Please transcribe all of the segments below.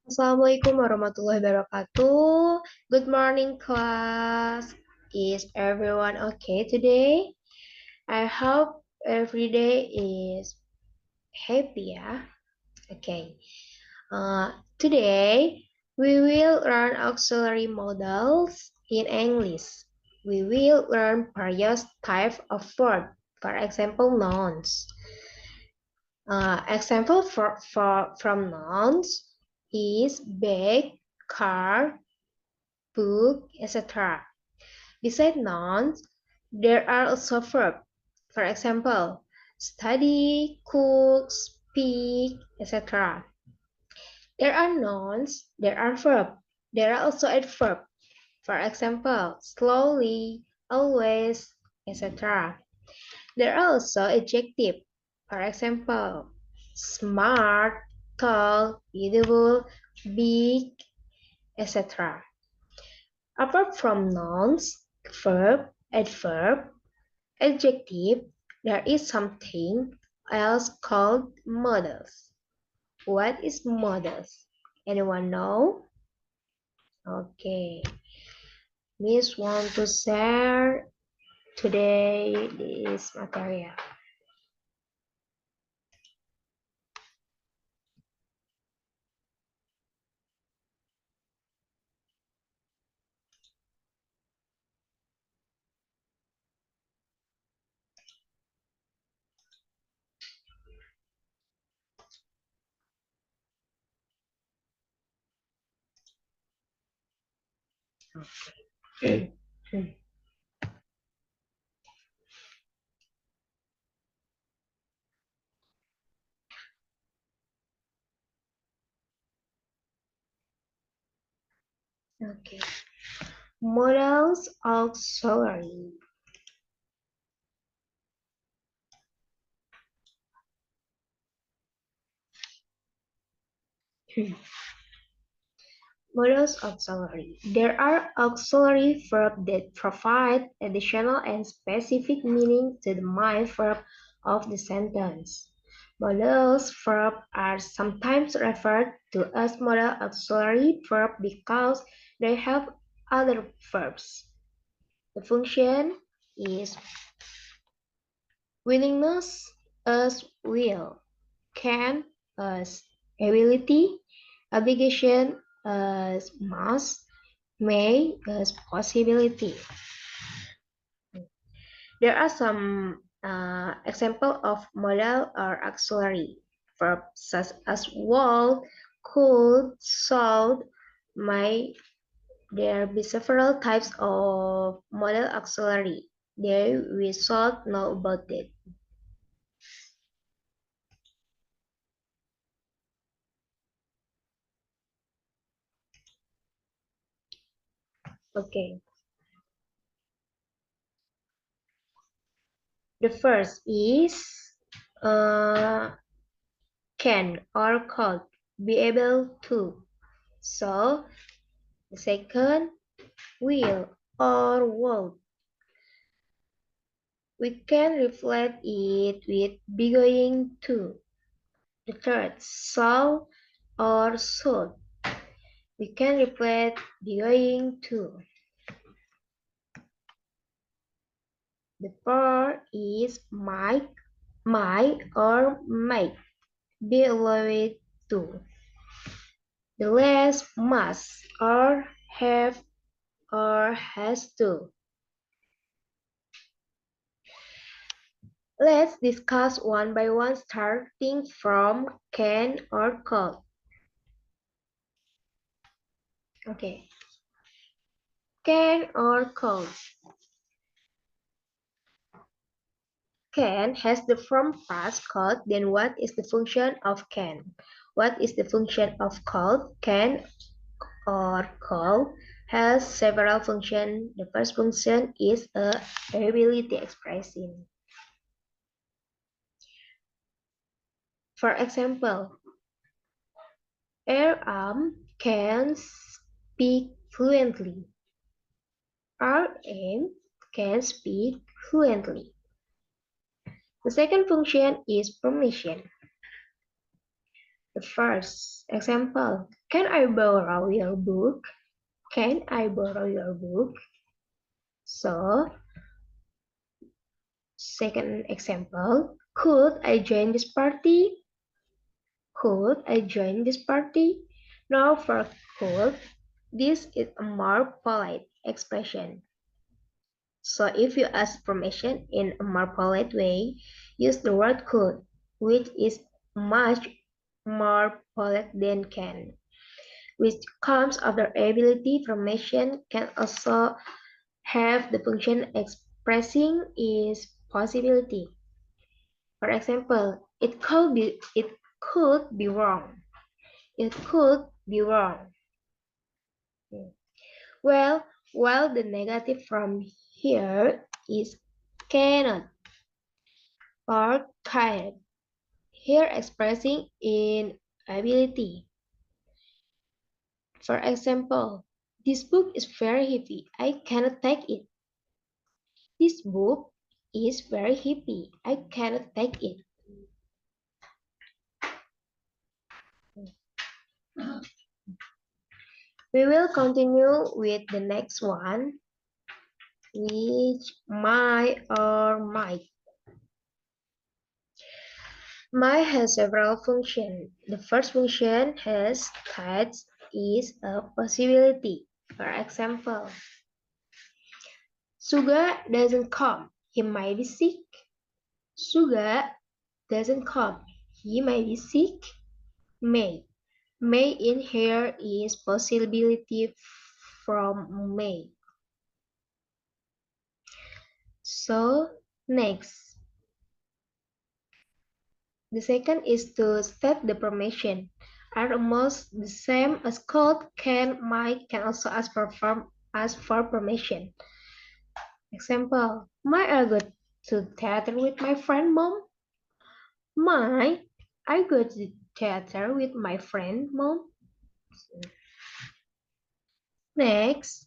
Assalamualaikum warahmatullahi wabarakatuh. Good morning, class. Is everyone okay today? I hope every day is happy, ya. Okay. Today we will learn auxiliary modals in English. We will learn various types of verb. For example, nouns. Example from nouns is bag, car, book, etc. Besides nouns, there are also verbs. For example, study, cook, speak, etc. There are nouns, there are verbs. There are also adverbs. For example, slowly, always, etc. There are also adjectives. For example, smart, tall, beautiful, big, etc. Apart from nouns, verb, adverb, adjective, there is something else called modals. What is modals? Anyone know? Okay. Miss want to share today this material. Okay. Okay. Modals auxiliary. Modals auxiliary. There are auxiliary verbs that provide additional and specific meaning to the main verb of the sentence. Modals verbs are sometimes referred to as modal auxiliary verb because they help other verbs. The function is willingness as will, can as ability, obligation as must, may as possibility. There are some examples of modal or auxiliary verbs such as would, could, should, may. There be several types of modal auxiliary. There we should know about it. Okay. The first is uh, can or could, be able to. So the second, will or would. We can reflect it with be going to. The third, shall or should. We can reflect be going to. The fourth is might or might, be allowed to. The last, must or have or has to. Let's discuss one by one, starting from can or could. Okay. Can or could. Can has the form past. Could, then what is the function of can? What is the function of could? Can or could has several functions. The first function is a ability expression. For example, Aram can speak fluently. RM can speak fluently. The second function is permission. The first example, Can I borrow your book? Can I borrow your book? So, second example, could I join this party? Could I join this party? Now for could, this is a more polite expression. So if you ask permission in a more polite way, use the word could, which is much more polite than can, which comes after ability. Permission can also have the function expressing its possibility. For example, it could be wrong. It could be wrong. Well, while the negative from here is cannot or can't. Here expressing inability. For example, this book is very heavy. I cannot take it. This book is very heavy. I cannot take it. We will continue with the next one, which my or might. My has several functions. The first function has that is a possibility. For example, Suga doesn't come. He might be sick. Suga doesn't come. He might be sick. May. May in here is possibility from May. So next. The second is to state the permission. Are almost the same as could, can, might, can also ask for permission. Example, might I go to theater with my friend mom? Might I go to theater with my friend mom? Next,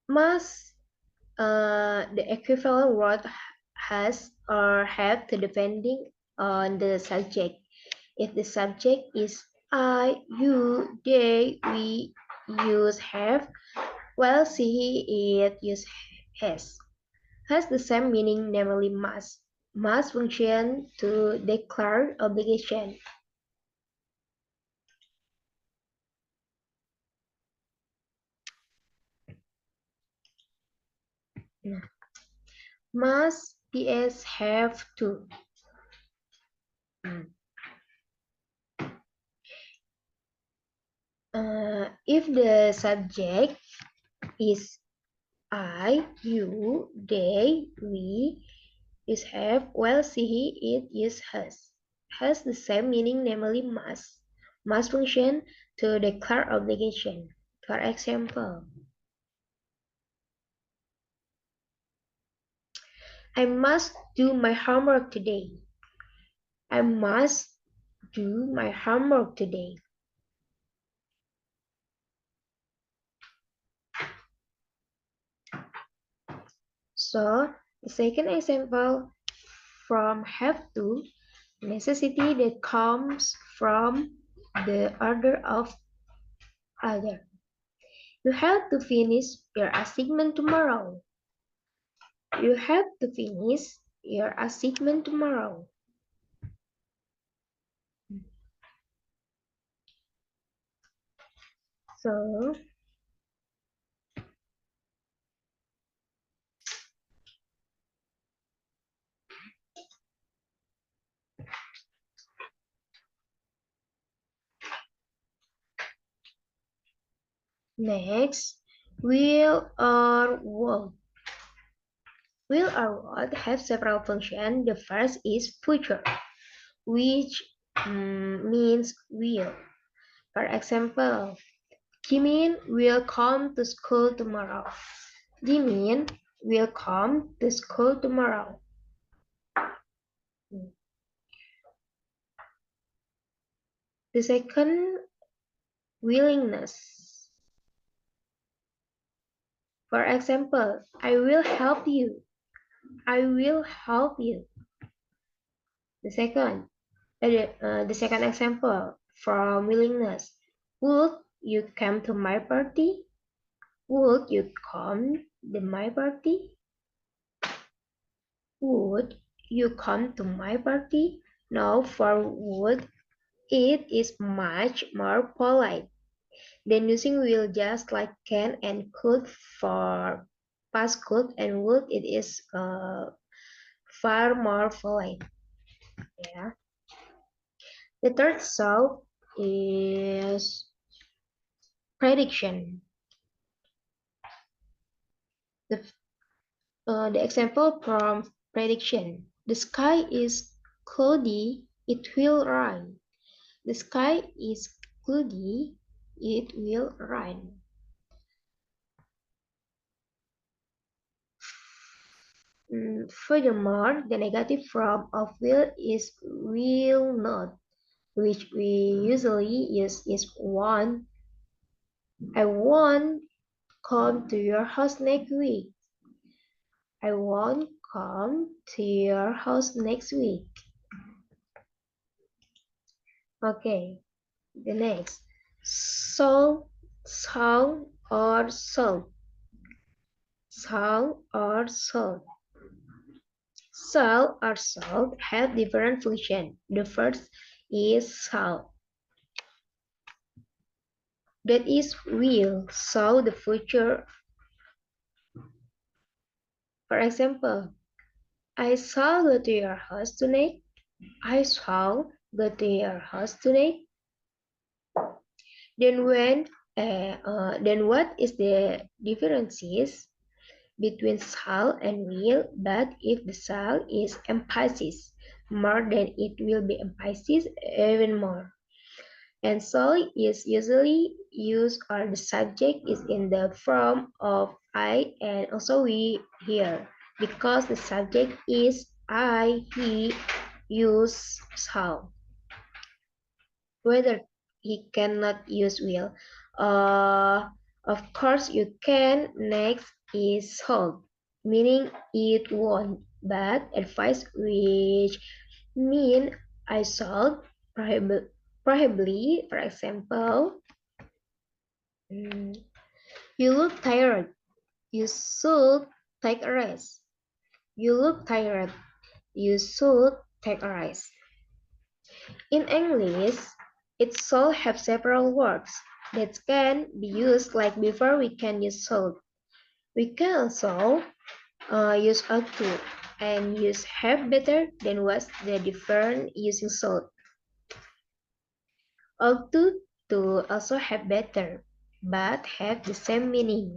must the equivalent word has or have to depending on the subject. If the subject is I, you, they, we, use have, while she, it, use has. Has the same meaning, namely must. Must function to declare obligation. Must ps have to. If the subject is I, you, they, we, is have, while she, it, is has. Has the same meaning, namely must. Must function to declare obligation. For example, I must do my homework today. I must do my homework today. So, the second example from have to, necessity that comes from the order of other. You have to finish your assignment tomorrow. You have to finish your assignment tomorrow. So, next, will or won't. Will or won't have several functions. The first is future, which means will. For example, Jimin will come to school tomorrow. Jimin will come to school tomorrow. The second, willingness. For example, I will help you. I will help you. The second, the second example from willingness. Would you come to my party? Would you come to my party? Would you come to my party? No, for would it is much more polite than using will just like can and could for past could and would it is far more polite. Yeah. The third sound is prediction. The, the example from prediction. The sky is cloudy, it will rain. The sky is cloudy, it will rain. Furthermore, the negative form of will is will not, which we usually use is won't. I won't come to your house next week. I won't come to your house next week. Okay, the next. So, song or soul. Song or soul. Soul or soul have different functions. The first is soul. That is will. So the future. For example, I shall go to your house tonight. I shall go to your house tonight. Then then what is the differences between shall and will? But if the shall is emphasis more, then it will be emphasis even more. And shall is usually used or the subject is in the form of I and also we here because the subject is I, he use shall. Whether he cannot use will. Of course you can. Next is hold, meaning it won't, but advice which mean I should probably, for example, you look tired. You should take a rest. You look tired. You should take a rest. In English, it should have several words that can be used like before we can use should. We can also use ought to and use have better. Then what's the difference using should? Ought to also have better but have the same meaning.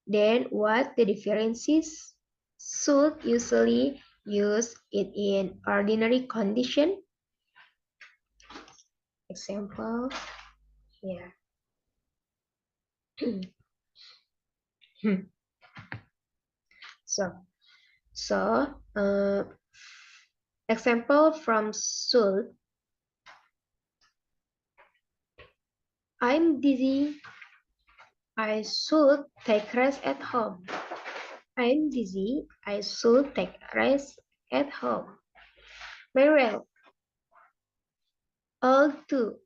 Then what the difference is? Should usually use it in ordinary condition. Example here. So, so example from should. I'm dizzy. I should take rest at home. I'm dizzy. I should take rest at home. Very well. All two.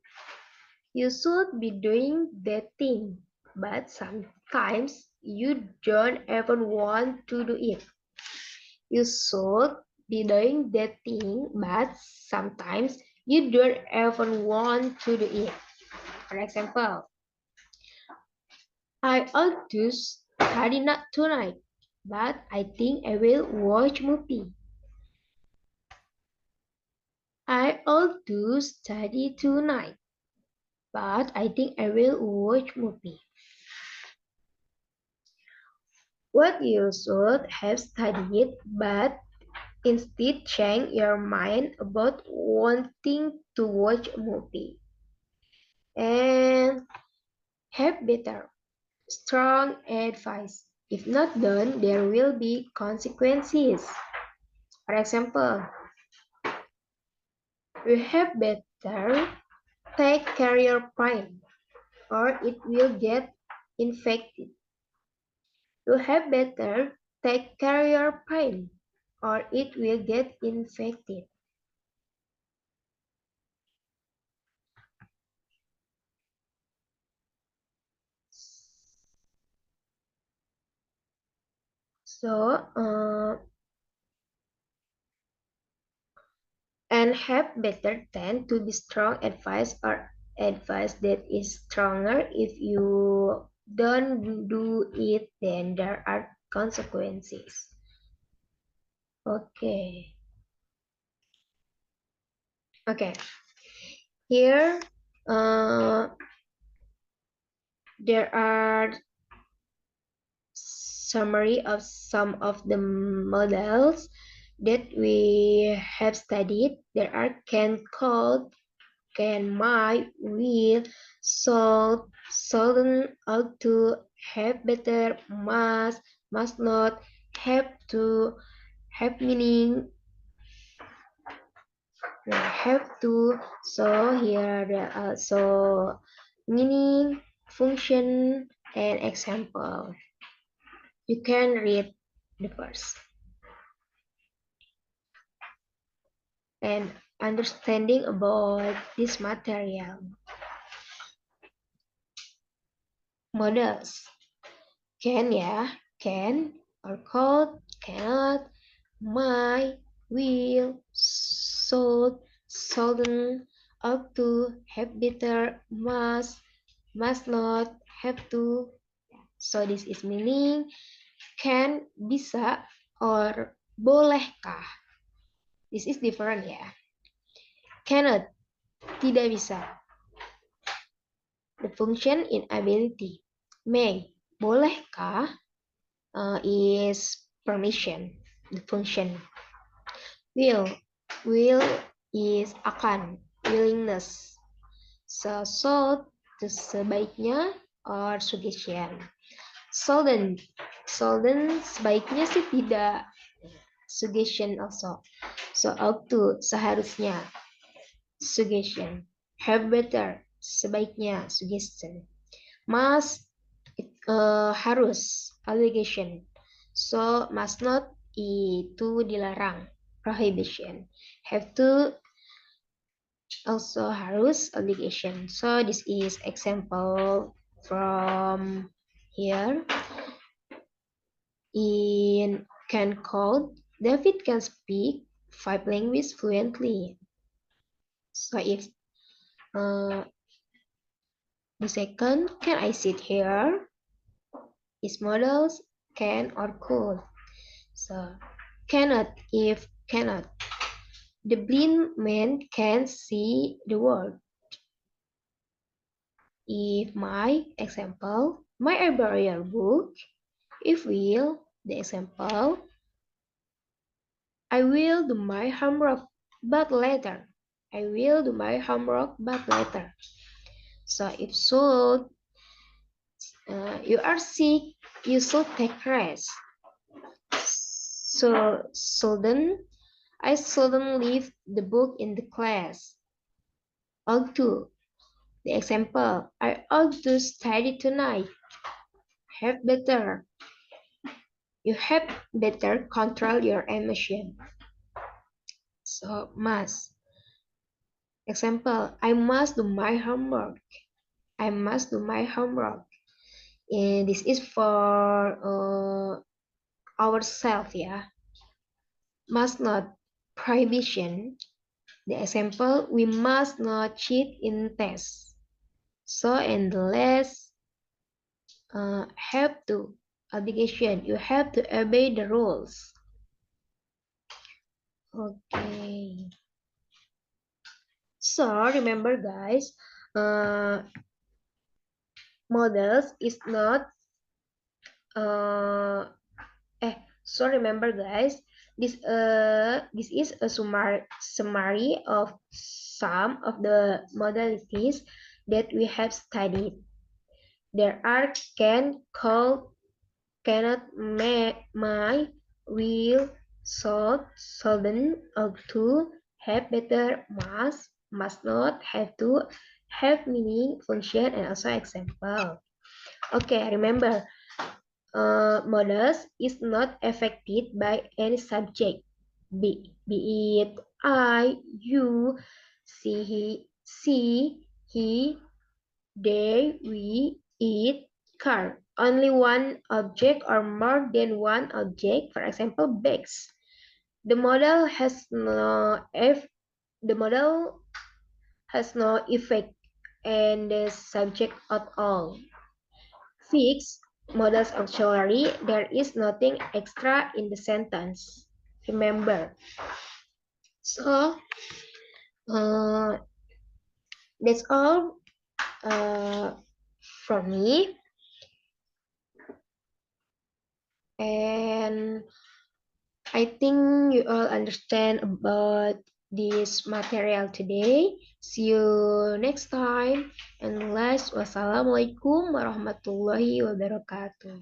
You should be doing that thing, but sometimes you don't even want to do it. You should be doing that thing, but sometimes you don't even want to do it. For example, I ought to study not tonight, but I think I will watch movie. I ought to study tonight, but I think I will watch movie. What you should have studied, but instead change your mind about wanting to watch a movie. And have better, strong advice. If not done, there will be consequences. For example, you have better take care your brain or it will get infected. You have better take care your brain or it will get infected. So, and have better tend to be strong advice or advice that is stronger. If you don't do it, then there are consequences. Okay. Okay. Here, uh, there are summary of some of the models that we have studied. There are can, could, can, might, will, should, shouldn't, ought to, have better, must not, have to, have meaning, have to. So here there are so meaning, function, and example. You can read the verse. And understanding about this material. Models. Can ya, can, or could, cannot, might, will, should, shouldn't, ought to, have better, must not, have to. So this is meaning can, bisa, or bolehkah. This is different ya. Cannot, tidak bisa. The function inability. May, bolehkah, is permission, the function. Will is akan, willingness. So, sebaiknya or suggestion. Shouldn't sebaiknya sih tidak. Suggestion also. So, ought to, seharusnya. Suggestion. Have better, sebaiknya, suggestion. Must, harus, obligation. So, must not, itu dilarang, prohibition. Have to, also harus, obligation. So, this is example from here. In can code, David can speak 5 languages fluently. So, if the second, can I sit here? Is models can or could. So, cannot, if cannot. The blind man can see the world. If my example, my I borrow your book. If will, the example, I will do my homework, but later. I will do my homework, but later. So if should, you are sick, you should take rest. So shouldn't, I shouldn't leave the book in the class. Ought to, the example, I ought to study tonight. Have better. You have better control your emotion. So must. Example, I must do my homework. I must do my homework. And this is for ourselves, yeah. Must not. Prohibition. The example, we must not cheat in tests. So, and the last, have to. Obligation. You have to obey the rules. Okay. So, remember guys, models is not so remember guys, this is a summary of some of the modalities that we have studied. There are can, could, cannot, may, might, will, should, shouldn't, ought to, have better, must not, have to, have meaning, function, and also example. Okay, remember, models is not affected by any subject, be it I, you, she, he, they, we, it, car. only one object or more than one object, for example, bags. The model has no if the model has no effect and the subject at all. Fixed models auxiliary, there is nothing extra in the sentence. Remember. So uh, that's all from me. And I think you all understand about this material today. See you next time. And last, wassalamualaikum warahmatullahi wabarakatuh.